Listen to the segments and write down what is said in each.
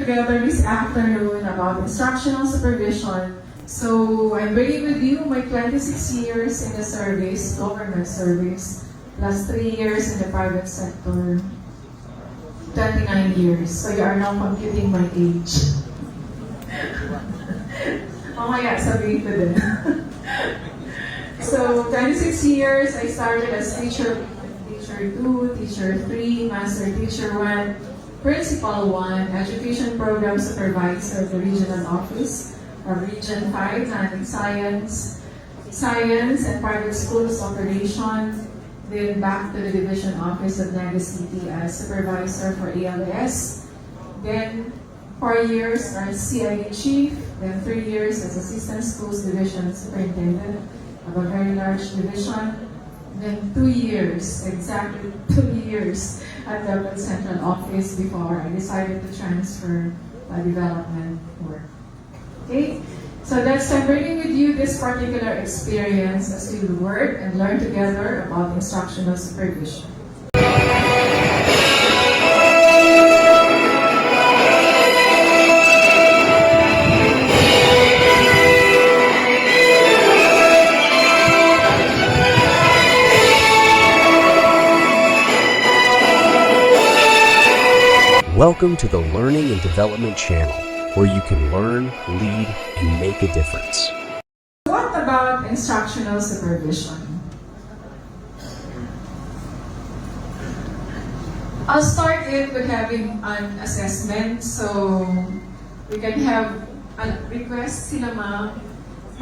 Together this afternoon about instructional supervision. So I'm bringing with you my 26 years in the service, government service, plus 3 years in the private sector, 29 years. So you are now computing my age. Mamaya, sabihin ko din. So 26 years, I started as teacher 2, teacher 3, master teacher 1, principal 1, education program supervisor of the regional office of Region 5, handling science and private schools operation, then back to the division office of Naga City as supervisor for ALS, then 4 years as CID chief, then 3 years as assistant schools division superintendent of a very large division, then 2 years, exactly 2 years at the central office before I decided to transfer my development work. Okay, so that's I'm bringing with you this particular experience as we work and learn together about instructional supervision. Welcome to the Learning and Development Channel, where you can learn, lead, and make a difference. What about instructional supervision? I'll start it with having an assessment. So we can have a request sila ma'am.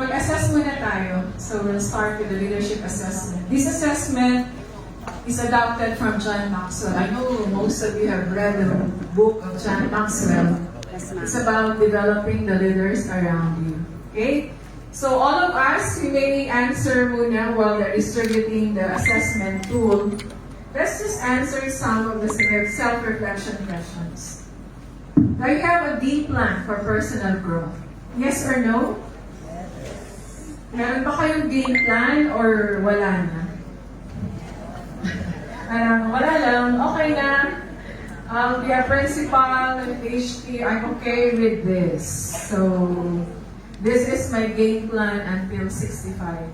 Mag-assess muna tayo. So we'll start with the leadership assessment. This assessment is adapted from John Maxwell. I know most of you have read the book of John Maxwell. It's about developing the leaders around you. Okay? So all of us, we may answer muna while they're distributing the assessment tool. Let's just answer some of the self-reflection questions. Do you have a D plan for personal growth? Yes or no? Meron ba kayong game plan or wala na? Wala lang, okay na. I'll be a principal in HT, I'm okay with this. So, this is my game plan until 65.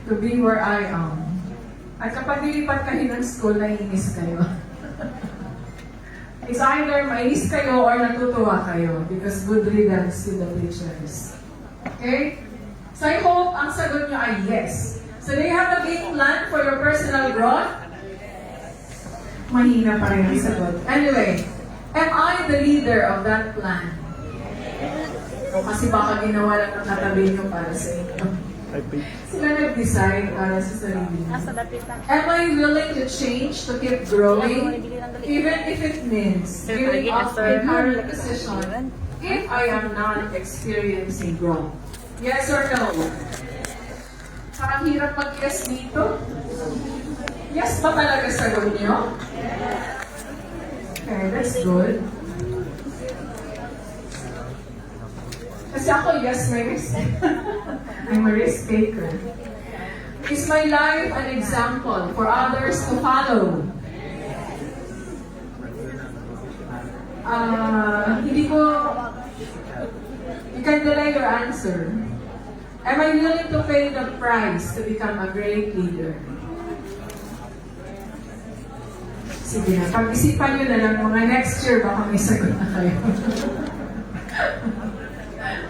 To be where I am. At kapag nilipat kayo ng school, naiinis kayo. It's either mainis kayo or natutuwa kayo because good riddance to the teachers. Okay? So I hope ang sagot nyo ay yes. So do you have a game plan for your personal growth? Mahina pa rin ang sagot. Anyway, am I the leader of that plan? O kasi baka ginawa lang ng katabi nyo para sa inyo. Sila nag-decide para sa sarili nyo. Am I willing to change, to keep growing, even if it means giving up my current position if I am not experiencing growth? Yes or no? Parang hirap mag-yes dito. Yes ba talaga sagot niyo? Okay, that's good. Kasi ako, yes, may risk. I'm a risk taker. Is my life an example for others to follow? Hindi ko... You can delay your answer. Am I willing to pay the price to become a great leader? Sige na, pag-isipan nyo na lang mga next year, baka may sagot na kayo.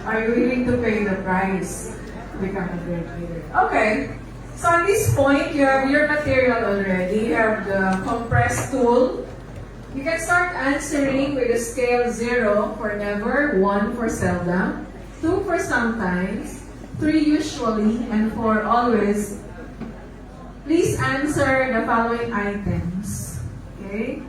Are you willing to pay the price to become a great leader? Okay, so at this point, you have your material already. You have the compressed tool. You can start answering with a scale 0 for never, 1 for seldom, 2 for sometimes, 3 usually, and 4 always. Please answer the following items. Okay?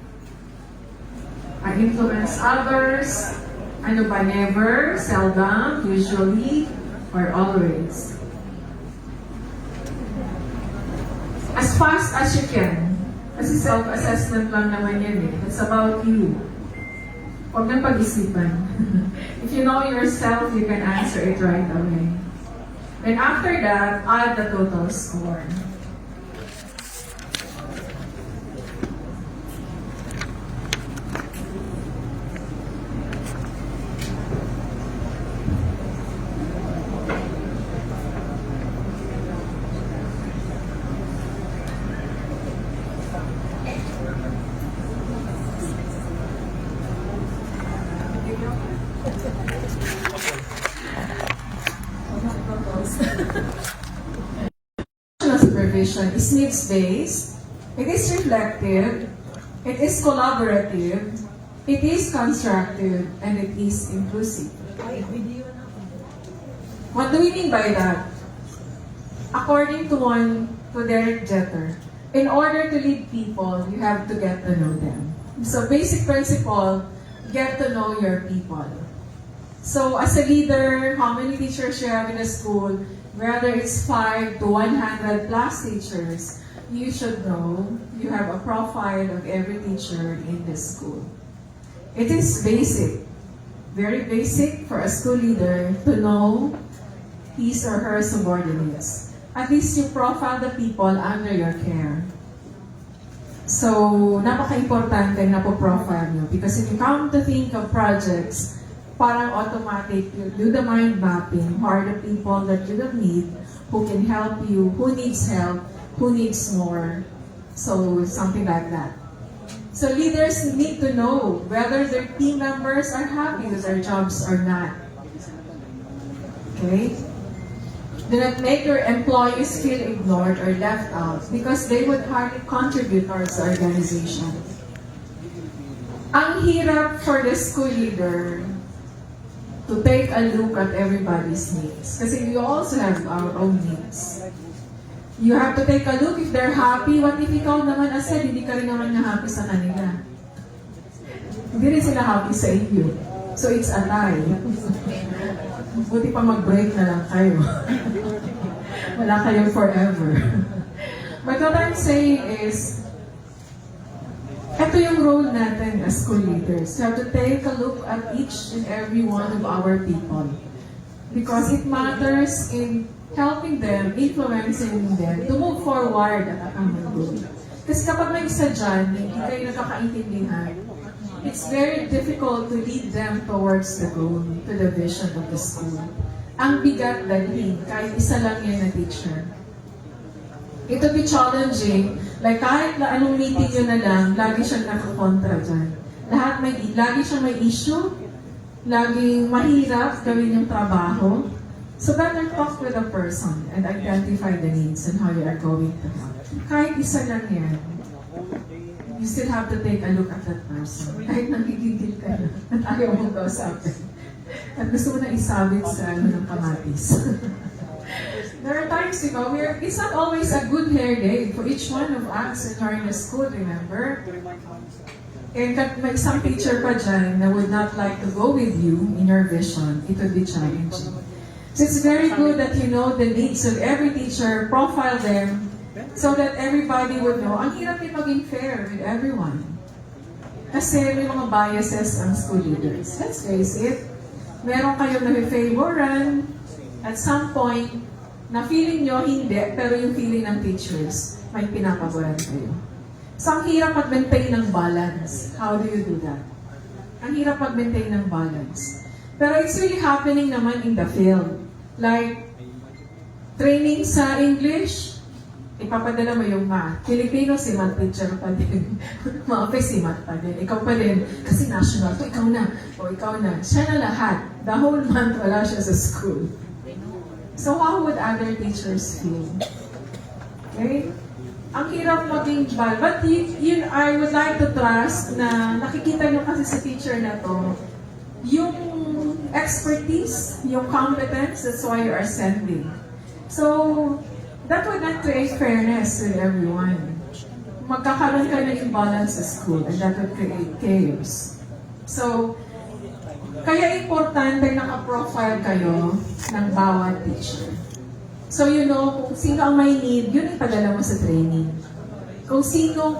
I influence others. Ano ba? Never, seldom, usually, or always. As fast as you can. Kasi self-assessment lang naman yan eh. It's about you. Huwag nang pag-isipan. If you know yourself, you can answer it right away. Then after that, add the total score. Supervision is needs-based, it is reflective, it is collaborative, it is constructive, and it is inclusive. What do we mean by that? According to Derek Jeter, in order to lead people, you have to get to know them. So basic principle, get to know your people. So as a leader, how many teachers you have in a school, whether it's 5 to 100 plus teachers, you should know you have a profile of every teacher in this school. It is basic, very basic for a school leader to know his or her subordinates. At least you profile the people under your care. So, napaka-importante na po-profile nyo because if you come to think of projects, parang automatic, you do the mind mapping, who are the people that you don't need, who can help you, who needs help, who needs more. So, something like that. So, leaders need to know whether their team members are happy with their jobs or not. Okay? Do not make your employees feel ignored or left out because they would hardly contribute towards the organization. Ang hirap for the school leader to take a look at everybody's needs. Kasi you also have our own needs. You have to take a look if they're happy. What if ikaw naman as said, hindi ka rin naman na happy sa kanila? Hindi rin sila happy sa iyo. So it's a lie. Buti pa mag-break na lang kayo. Wala kayo forever. But what I'm saying is, ito yung role natin as school leaders. You have to take a look at each and every one of our people. Because it matters in helping them, influencing them to move forward at a common goal. Kasi kapag may isa dyan, hindi kayo nakakaintindihan, it's very difficult to lead them towards the goal, to the vision of the school. Ang bigat dalhin, kahit isa lang yan na teacher. It will be challenging, like kahit na anong meeting yun na lang, lagi siyang nakakontra dyan. Lagi siyang may issue, laging mahirap gawin yung trabaho. So better talk with a person and identify the needs and how you are going to help. Kahit isa lang yan, you still have to take a look at that person. Kahit nagigigil ka na at ayaw mong kausapin. At gusto mo na isabit sa ng kamatis. There are times, it's not always a good hair day for each one of us in our school, remember? And may isang teacher pa dyan na would not like to go with you in your vision, it would be challenging. So it's very good that you know the needs of every teacher, profile them, so that everybody would know. Ang hirap din maging fair with everyone. Kasi may mga biases ang school leaders. Let's face it. Meron kayong na-favoran at some point na feeling nyo hindi, pero yung feeling ng teachers, may pinapaboran kayo. So ang hirap mag-maintain ng balance. How do you do that? Ang hirap mag-maintain ng balance. Pero it's really happening naman in the field. Like, training sa English, ipapadala mo yung math. Filipino, si math teacher pa din. Mga si math pa din. Ikaw pa din. Kasi national to, ikaw na. O ikaw na. Siya na lahat. The whole month, wala siya sa school. So how would other teachers feel? Okay? Ang hirap maging bal. But I would like to trust na nakikita nyo kasi sa teacher na to, yung expertise, yung competence, that's why you are sending. So, that would not create fairness with everyone. Magkakaroon ka ng imbalance sa school and that would create chaos. So, kaya importante naka-profile kayo ng bawat teacher. So you know, kung sino ang may need, yun ipadala mo sa training. Kung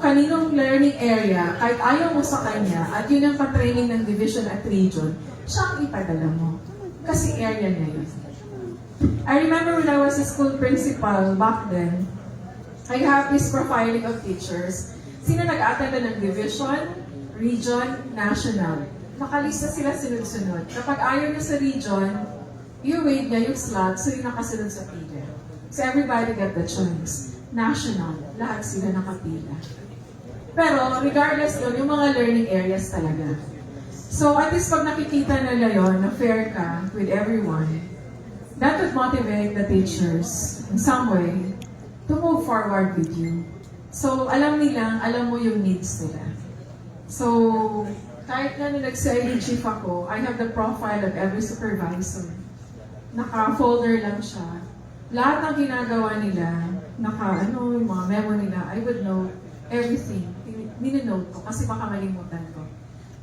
kaninong learning area, kahit ayaw mo sa kanya, at yun ang pa-training ng division at region, siya ang ipadala mo. Kasi area niya yun. I remember when I was a school principal back then, I have this profiling of teachers. Sino nag-attend ng division, region, national. Nakalista sila sunod-sunod. Kapag ayaw niya sa region, i-wait niya yung slot, so yung nakasunod sa pila. So everybody got the choice. National, lahat sila nakapila. Pero regardless doon, yung mga learning areas talaga. So at least pag nakikita nila yon na fair ka with everyone, that would motivate the teachers in some way to move forward with you. So alam mo yung needs nila. So kahit na nung nag-CID chief ako, I have the profile of every supervisor. Naka-folder lang siya. Lahat ng ginagawa nila, yung mga memo nila, I would know everything. Mininote ko kasi baka malimutan ko.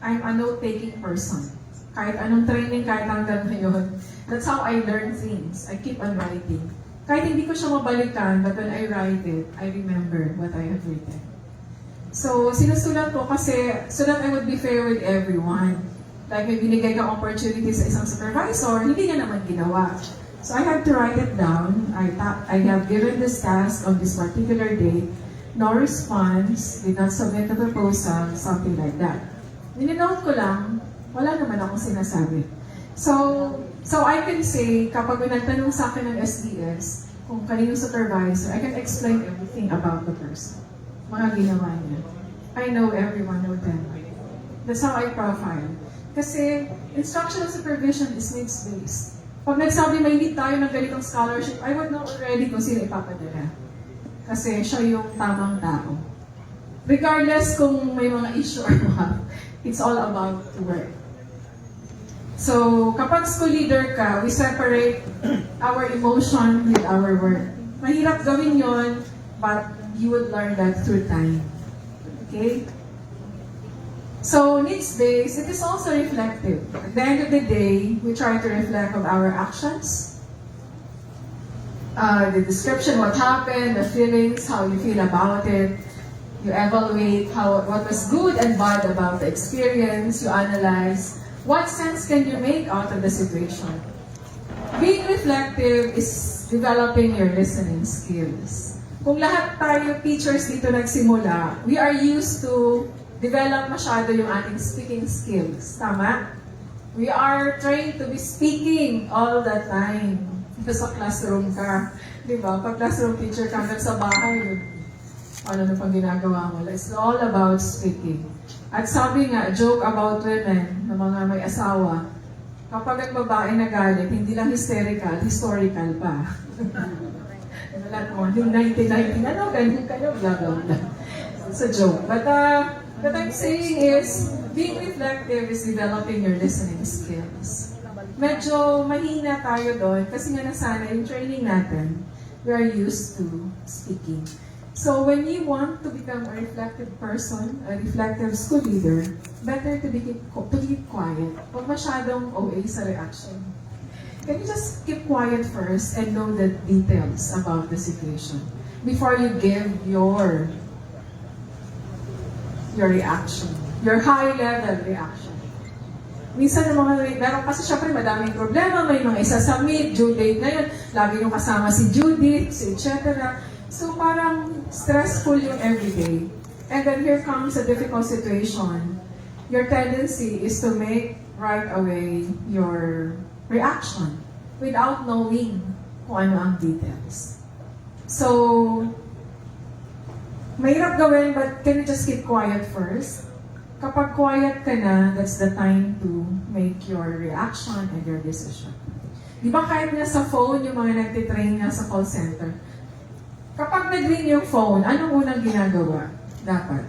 I'm a note-taking person. Kahit anong training, kahit hanggang ngayon. That's how I learn things. I keep on writing. Kahit hindi ko siya mabalikan, but when I write it, I remember what I have written. So, sinusulat ko kasi so that I would be fair with everyone. Like, may binigay kang opportunity sa isang supervisor, hindi niya naman ginawa. So, I had to write it down. I have given this task on this particular day. No response, did not submit a proposal, something like that. Nininote ko lang, wala naman akong sinasabi. So I can say, kapag may nagtanong sa akin ng SDS, kung kaninong supervisor, I can explain everything about the person. Mga ginawa niya. I know everyone of them. That's how I profile. Kasi instructional supervision is needs-based. Pag nagsabi may need tayo ng ganitong scholarship, I would know already kung sino ipapadala. Kasi siya yung tamang tao. Regardless kung may mga issue or what, it's all about work. So, kapag school leader ka, we separate our emotion with our work. Mahirap gawin yon, but you would learn that through time. Okay? So, needs-based, it is also reflective. At the end of the day, we try to reflect on our actions, the description, what happened, the feelings, how you feel about it. You evaluate what was good and bad about the experience. You analyze what sense can you make out of the situation. Being reflective is developing your listening skills. Kung lahat tayo teachers dito nagsimula, we are used to develop masyado yung ating speaking skills. Tama? We are trained to be speaking all the time. Sa classroom ka. Di ba? Pag classroom teacher ka sa bahay, ano na pang ginagawa mo? It's all about speaking. At sabi nga, joke about women, na mga may asawa, kapag ang babae nagalit, hindi lang hysterical, historical pa. Lahat mo, yung 1919, ano, ganyan kayo, blah, blah, blah. It's a joke. But what I'm saying is, being reflective is developing your listening skills. Medyo mahina tayo doon, kasi nga nasana yung training natin, we are used to speaking. So when you want to become a reflective person, a reflective school leader, better to keep quiet. Huwag masyadong OA sa reaction. Can you just keep quiet first and know the details about the situation before you give your reaction, your high-level reaction. Minsan ng mga, meron kasi syempre madaming problema, may mga isa-submit, due date na yun, lagi yung kasama si Judith, etc. So parang stressful yung everyday. And then here comes a difficult situation. Your tendency is to make right away your reaction without knowing kung ano ang details. So, mahirap gawin, but can you just keep quiet first? Kapag quiet ka na, that's the time to make your reaction and your decision. Di ba kahit nga sa phone, yung mga nagtitrain nga sa call center, kapag nag-ring yung phone, anong unang ginagawa? Dapat.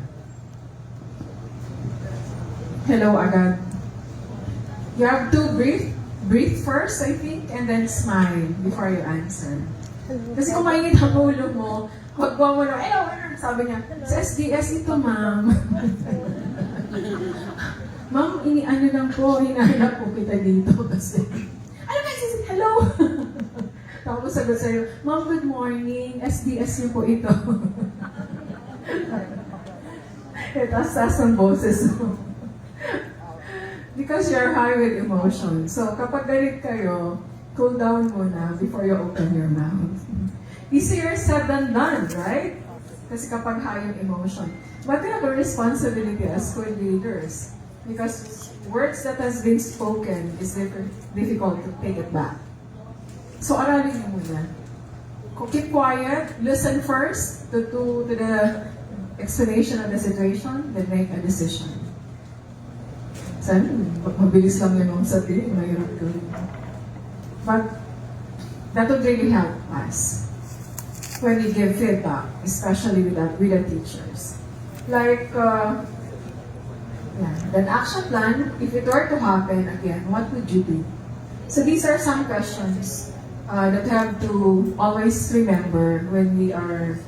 Hello agad. You have to breathe first, I think, and then smile before you answer. Kasi kung mainit ang ulo mo, huwag mo na, hello, sabi niya, sa SDS ito, ma'am. Ma'am, ano lang po, hinahanap po kita dito. Kasi, ano ba, hello? Tapos sagot sa'yo, ma'am, good morning, SDS niyo po ito. Taas-taas ang boses mo. Because you're high with emotion. So, kapag galit kayo, cool down muna before you open your mouth. Easier said than done, right? Kasi kapag high yung emotion. But we have a responsibility as school leaders because words that has been spoken is difficult to take it back. So, aralin niyo muna. Keep quiet, listen first to the explanation of the situation, then make a decision. Sana, mabilis lang yung sabihin, mahirap gawin. But, that would really help us when we give feedback, especially with the teachers. Like, then action plan, if it were to happen again, what would you do? So these are some questions that we have to always remember when we are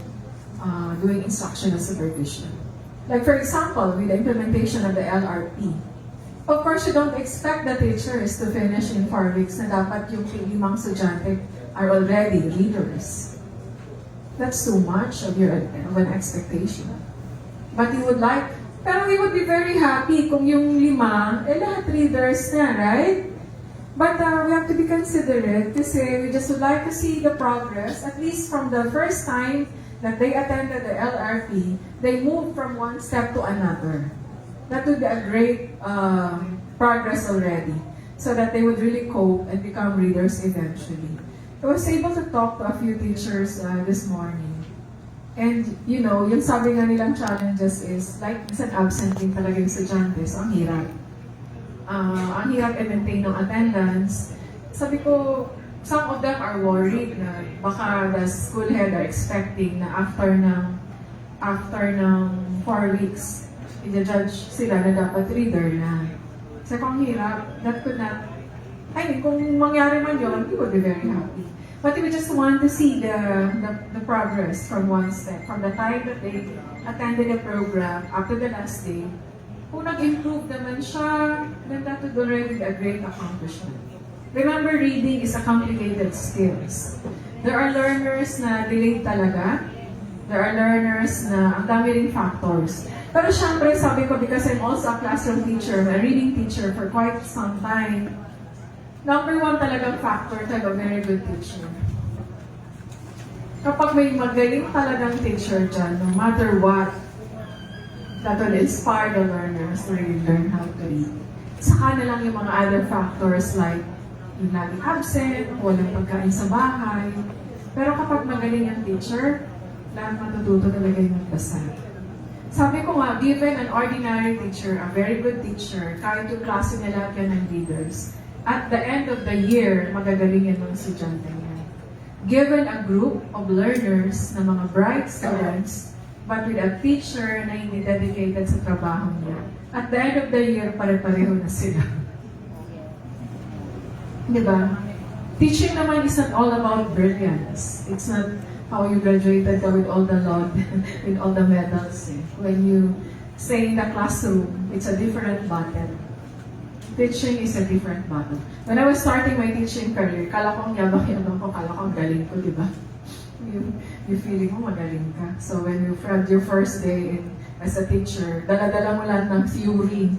doing instructional supervision. Like for example, with the implementation of the LRP, of course, you don't expect the teachers to finish in 4 weeks na dapat yung 5 estudyante are already leaders. That's too much of an expectation. But you would like, pero we would be very happy kung yung 5, lahat leaders na, right? But we have to be considerate kasi we just would like to see the progress, at least from the first time that they attended the LRP, they moved from one step to another. That would be a great progress already, so that they would really cope and become readers eventually. I was able to talk to a few teachers this morning. And, you know, yung sabi nga nilang challenges is, like, minsan absent din talaga yung estudyante, so ang hirap. Ang hirap i-maintain ng attendance. Sabi ko, some of them are worried na baka the school head are expecting na after ng 4 weeks, i-judge sila na dapat reader na. Sabi ko, ang hirap, that could not, I mean, kung mangyari man yun, we would be very happy. But we just want to see the progress from one step, from the time that they attended the program up to the last day. Kung nag-improve naman siya, then that would already be a great accomplishment. Remember, reading is a complicated skills. There are learners na delayed talaga. There are learners na ang dami ring factors. Pero syempre, sabi ko, because I'm also a classroom teacher, a reading teacher for quite some time, number 1 talagang factor to have a very good teacher. Kapag may magaling talagang teacher dyan, no matter what, that will inspire the learners to really learn how to read. Saka na lang yung mga other factors like yung laging absent, walang pagkain sa bahay. Pero kapag magaling yung teacher, lahat matututo talaga yung magbasa. Sabi ko nga, given an ordinary teacher, a very good teacher, kahit yung klase niya lahat yan ng leaders, at the end of the year, magagaling yan ng estudyante niya. Given a group of learners na mga bright students, but with a teacher na hindi dedicated sa trabaho niya, at the end of the year, pare-pareho na sila. Diba? Teaching naman is not all about brilliance. It's not how you graduated with all the laud, with all the medals. When you stay in the classroom, it's a different battle. Teaching is a different battle. When I was starting my teaching career, kala ko ang yabang-yabang ko, kala ko ang galing ko, di ba? You feeling mo magaling ka. So when you had your first day as a teacher, dala-dala mo lang ng theory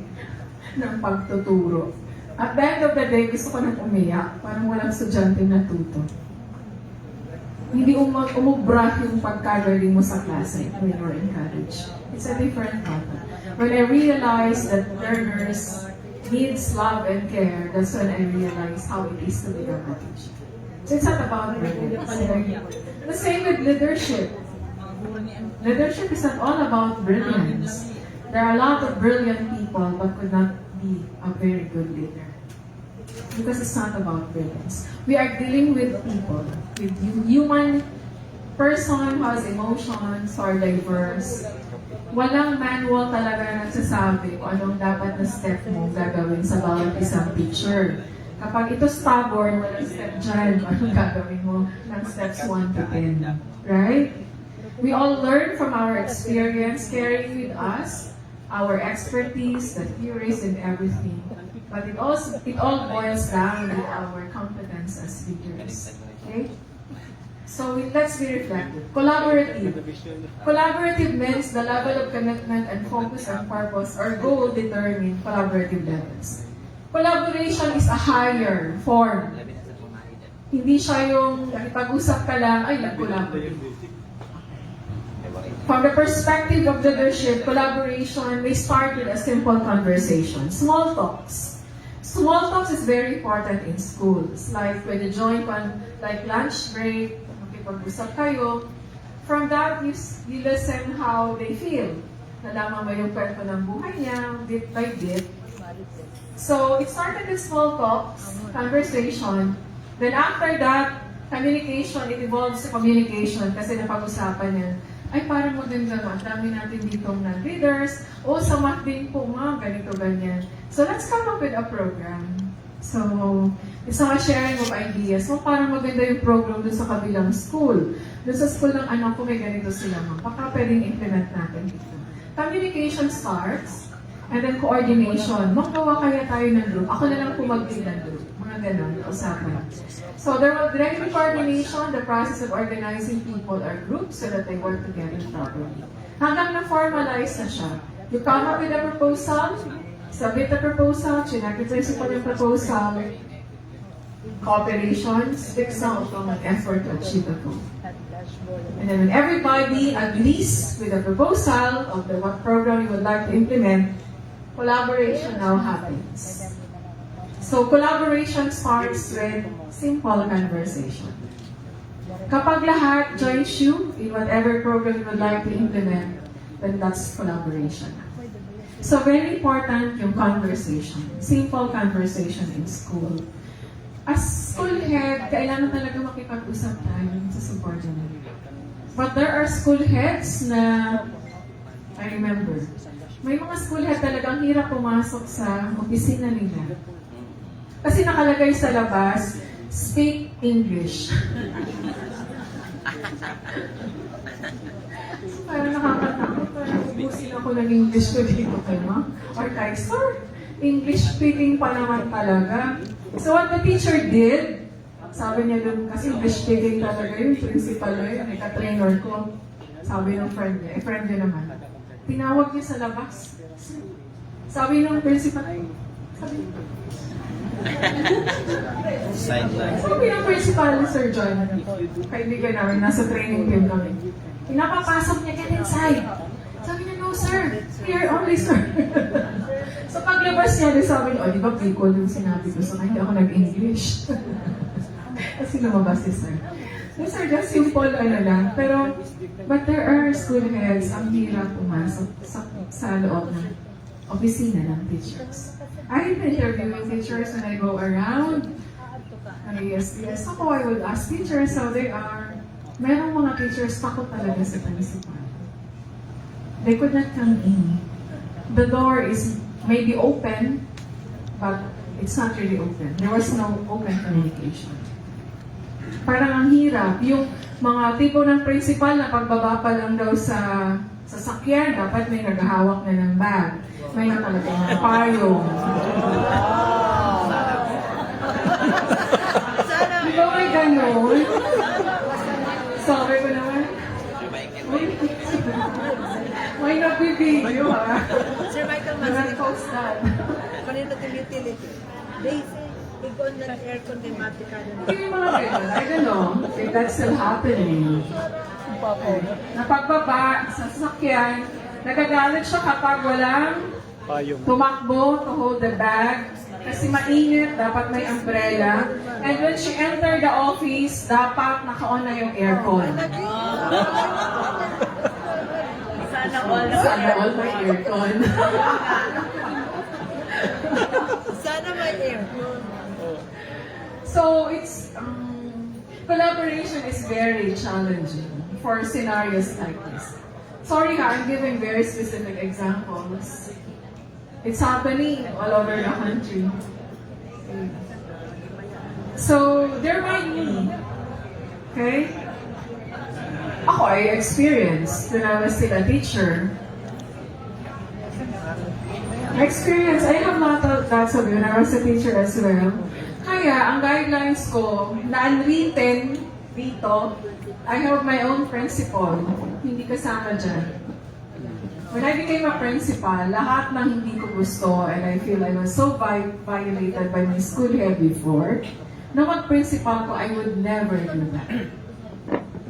ng pagtuturo. At the end of the day, gusto ko nang umiyak. Parang walang estudyante natuto. Hindi umubra yung pagkagaling mo sa klase when you're in college. It's a different matter. When I realized that learners needs love and care, that's when I realized how it is to become a teacher. So it's not about brilliance. The same with leadership. Leadership is not all about brilliance. There are a lot of brilliant people but could not be a very good leader. Because it's not about brilliance. We are dealing with people, with human person who has emotions, who are diverse. Walang manual talaga na nagsasabi kung anong dapat na step mo gagawin sa bawat isang teacher. Kapag ito stubborn, walang step dyan, anong gagawin mo ng steps 1 to 10. Right? We all learn from our experience, carrying with us our expertise, the theories, and everything. But it all boils down with our competence as leaders. Okay? So let's be reflective. Collaborative. Collaborative means the level of commitment and focus and purpose or goal determine collaborative levels. Collaboration is a higher form. Hindi siya yung nakipag-usap ka lang, ay nag-collaborate. From the perspective of leadership, collaboration may start with a simple conversation. Small talks. Small talks is very important in schools. Like when you join like lunch break, makipag-usap kayo. From that, you listen how they feel. Nalaman mo yung kwento ng buhay niya, bit by bit. So, it started with small talks, conversation. Then after that, communication, it evolves to communication kasi napag-usapan yan. Ay, parang maganda no, ang dami natin ditong non-readers. O, sa math din po, mga ganito, ganyan. So, let's come up with a program. So, it's a sharing of ideas. So, parang maganda yung program dun sa kabilang school. Dun sa school ng anak ko, may ganito sila, ma'am. Baka pwedeng implement natin dito. Communication starts, and then coordination. Magawa kaya tayo ng group. Ako na lang po mag-lead ng group. Mga ganun, usapan. So there will direct coordination, the process of organizing people or groups so that they work together properly. Hanggang na-formalize na siya. You come up with a proposal, submit the proposal, chinek the principal yung proposal, cooperation, sticks out from an effort to achieve the goal. And then when everybody agrees with the proposal of the what program you would like to implement, collaboration now happens. So collaboration starts with simple conversation. Kapag lahat joins you in whatever program you would like to implement, then that's collaboration. So very important yung conversation, simple conversation in school. As school head, kailangan talaga makipag-usap tayo sa subordinate. But there are school heads na, I remember, may mga school head talagang hirap pumasok sa opisina nila. Kasi nakalagay sa labas, speak English. So, parang nakakatakot, parang ubusin ako ng English ko dito kay ma. Or kay sir, English speaking pa naman talaga. So what the teacher did, sabi niya dun, kasi English speaking talaga yung principal na yun, ka-trainer ko. Sabi ng friend niya, friend niya naman. Tinawag niya sa labas. Sabi ng principal, sabi niya, sabi ng principal, Sir John, kaibigan namin, nasa training team kami. Pinapapasok niya, get inside. Sabi niya, no sir, here only sir. So paglabas niya, sabi niya, di ba pre-call yung sinabi ko, so hindi ako nag-English. Kasi lumabas si sir. So sir, just simple lang. Pero, but there are school heads, ang hirap pumasok sa loob ng opisina ng teachers. I've been interviewing teachers when I go around. Yes, ako, I would ask teachers how they are. Merong mga teachers, takot talaga sa principal. They could not come in. The door is maybe open, but it's not really open. There was no open communication. Parang ang hirap. Yung mga tipo ng principal na pagbaba pa lang daw sa sasakyan, dapat may naghahawak na ng bag. May nakalagay na payong. Di ba may ganon? Sabi ko naman, may nagbibideo ha. Sir Michael May Masik, post that. kanina ng utility. They say, ikon ng aircon kay Mati ka na. Yung mga ganon, I don't know if that's still happening. Napagbaba sa sasakyan, nagagalit siya kapag walang tumakbo to hold the bag. Kasi mainit, dapat may umbrella. And when she entered the office, dapat naka-on na yung aircon. Sana all. Sana all may aircon. Sana may aircon. So it's collaboration is very challenging for scenarios like this. Sorry ha, I'm giving very specific examples. It's happening all over the country. So there might be, okay? Ako, I experienced when I was still a teacher. I have lots of when I was a teacher as well. Kaya, ang guidelines ko, na unwritten dito, I have my own principle. Hindi kasama dyan. When I became a principal, lahat ng hindi ko gusto, and I feel I was so violated by my school head before, na mag-principal ko, I would never do that.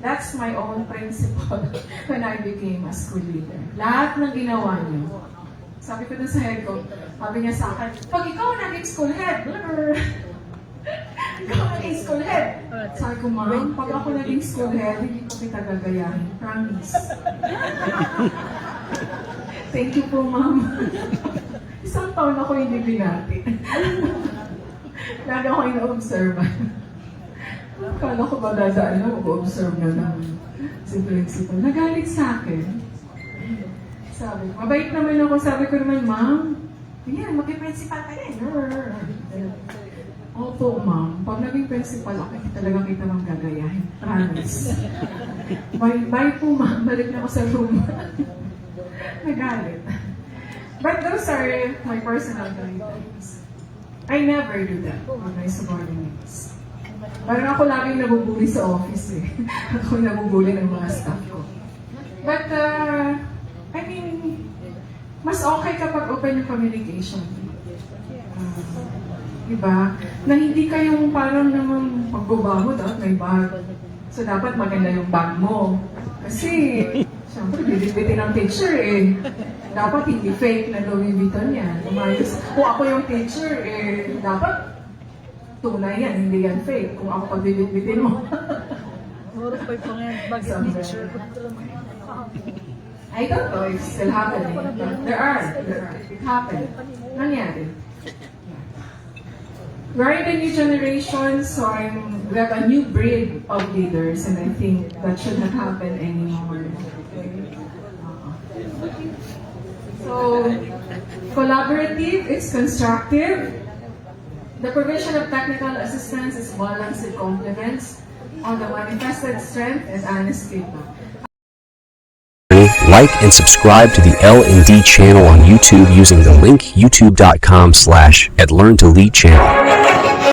That's my own principle when I became a school leader. Lahat ng ginawa niyo. Sabi ko dun sa head ko, sabi niya sa akin, pag ikaw naging school head, ikaw naging school head. Sabi ko, ma'am, pag ako naging school head, hindi ko kita gagayahin. Promise. Thank you po, ma'am. Isang taon ako hindi binati. Lagi ako ina-observe. Akala ko ba dadaan na mag-observe na naman si principal. Nagalit sa akin. Sabi, mabait naman ako. Sabi ko naman, ma'am, yan, mag-principal ka rin. Opo, ma'am. Pag naging principal ako, hindi talaga kita mang gagayahin. Promise. Bye po, ma'am. Balik na ako sa room. Nagalit. But those are my personal guidelines. I never do that with my subordinates. Parang ako laging nabubuli sa office eh. Ako nabubuli ng mga staff ko. But, I mean, mas okay kapag open yung communication. Diba? Na hindi kayong parang naman pagbaba mo, dapat may bag. So, dapat maganda yung bag mo. Kasi, siyempre, bibit-bitin ng teacher eh. Dapat hindi fake na Louis Vuitton yan. Umayos. Kung ako yung teacher, eh, dapat tunay yan, hindi yan fake. Kung ako pagbibit-bitin mo. Siguro pa yung pag teacher. I don't know if it's still happening, but there are. It happened. Nangyari. We're in the new generation, so we have a new breed of leaders, and I think that shouldn't happen anymore. So, collaborative, it's constructive. The provision of technical assistance is balanced with complements on the manifested strength and honest feedback. Like and subscribe to the L&D channel on YouTube using the link youtube.com/@learn2lead channel.